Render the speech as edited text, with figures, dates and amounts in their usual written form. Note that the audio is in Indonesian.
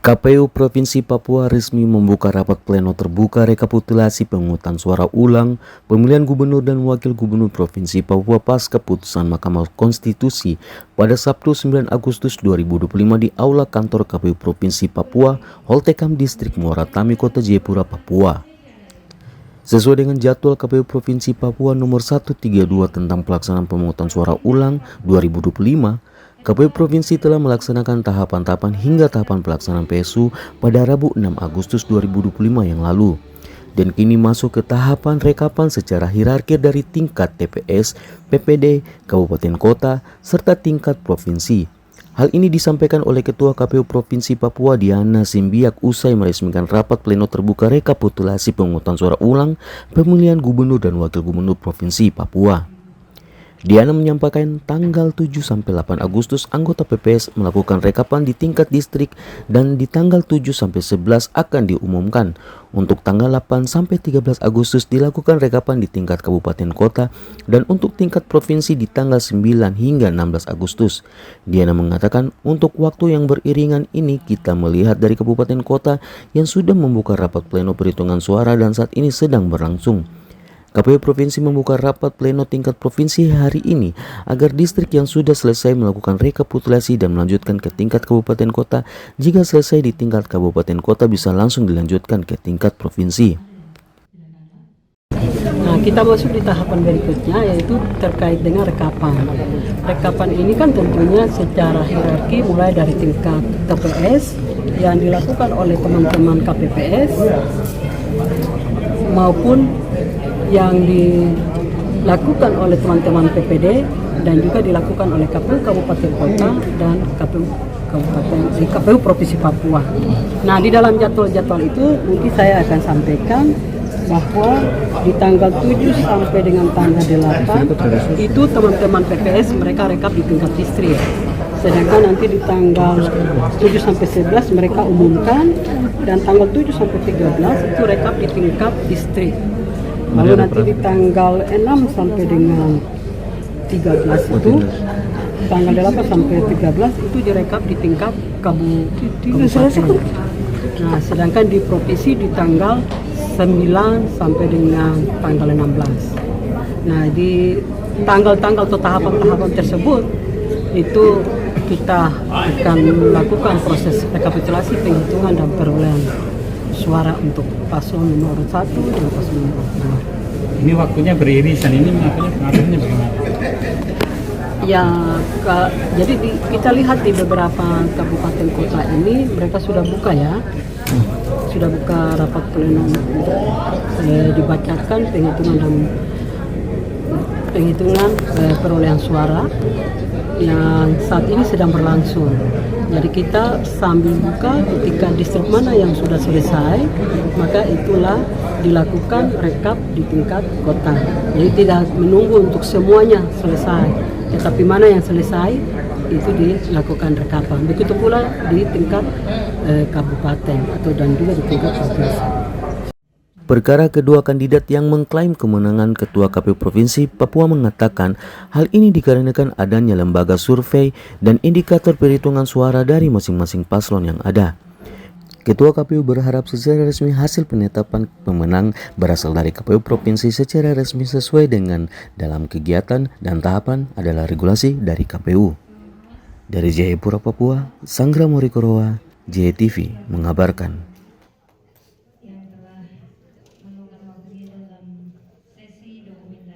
KPU Provinsi Papua resmi membuka rapat pleno terbuka rekapitulasi pemungutan suara ulang pemilihan gubernur dan wakil gubernur Provinsi Papua pasca putusan Mahkamah Konstitusi pada Sabtu 9 Agustus 2025 di Aula Kantor KPU Provinsi Papua, Holtekam Distrik Muara Tami, Kota Jayapura, Papua. Sesuai dengan jadwal KPU Provinsi Papua nomor 132 tentang pelaksanaan pemungutan suara ulang 2025, KPU Provinsi telah melaksanakan tahapan-tahapan hingga tahapan pelaksanaan PSU pada Rabu 6 Agustus 2025 yang lalu. Dan kini masuk ke tahapan rekapan secara hierarki dari tingkat TPS, PPD, Kabupaten Kota, serta tingkat Provinsi. Hal ini disampaikan oleh Ketua KPU Provinsi Papua Diana Simbiak usai meresmikan rapat pleno terbuka rekapitulasi pemungutan suara ulang pemilihan gubernur dan wakil gubernur Provinsi Papua. Diana menyampaikan tanggal 7-8 Agustus anggota PPS melakukan rekapan di tingkat distrik dan di tanggal 7-11 akan diumumkan. Untuk tanggal 8-13 Agustus dilakukan rekapan di tingkat kabupaten kota dan untuk tingkat provinsi di tanggal 9 hingga 16 Agustus. Diana mengatakan untuk waktu yang beriringan ini kita melihat dari kabupaten kota yang sudah membuka rapat pleno perhitungan suara dan saat ini sedang berlangsung. KPU Provinsi membuka rapat pleno tingkat provinsi hari ini agar distrik yang sudah selesai melakukan rekapitulasi dan melanjutkan ke tingkat kabupaten kota, jika selesai di tingkat kabupaten kota bisa langsung dilanjutkan ke tingkat provinsi. Nah, kita masuk di tahapan berikutnya yaitu terkait dengan rekapan. Rekapan ini kan tentunya secara hierarki mulai dari tingkat TPS yang dilakukan oleh teman-teman KPPS maupun yang dilakukan oleh teman-teman PPD dan juga dilakukan oleh KPU Kabupaten Kota dan KPU Provinsi Papua. Nah, di dalam jadwal-jadwal itu mungkin saya akan sampaikan bahwa di tanggal 7 sampai dengan tanggal 8 itu teman-teman PPS mereka rekap di tingkat distrik. Sedangkan nanti di tanggal 7 sampai 11 mereka umumkan dan tanggal 7 sampai 13 itu rekap di tingkat distrik. Lalu nanti di tanggal 6 sampai dengan 13 itu, tanggal 8 sampai 13 itu direkap di tingkat kabupaten. Nah, sedangkan di provinsi di tanggal 9 sampai dengan tanggal 16. Nah, di tanggal-tanggal atau tahapan-tahapan tersebut itu kita akan melakukan proses rekapitulasi penghitungan dan perolehan suara untuk paslon nomor 1 dan paslon nomor 2. Ini waktunya beririsan, ini pengaturnya bagaimana? Ya, jadi kita lihat di beberapa kabupaten kota ini mereka sudah buka ya, sudah buka rapat pleno untuk dibacakan penghitungan perolehan suara yang saat ini sedang berlangsung. Jadi kita sambil buka ketika distrik mana yang sudah selesai, maka itulah dilakukan rekap di tingkat kota. Jadi tidak menunggu untuk semuanya selesai, tetapi mana yang selesai itu dilakukan rekapan. Begitu pula di tingkat kabupaten atau dan juga di tingkat provinsi. Perkara kedua kandidat yang mengklaim kemenangan Ketua KPU Provinsi Papua mengatakan hal ini dikarenakan adanya lembaga survei dan indikator perhitungan suara dari masing-masing paslon yang ada. Ketua KPU berharap secara resmi hasil penetapan pemenang berasal dari KPU Provinsi secara resmi sesuai dengan dalam kegiatan dan tahapan adalah regulasi dari KPU. Dari Jayapura, Papua, Sanggra Morikoroa, JTV mengabarkan.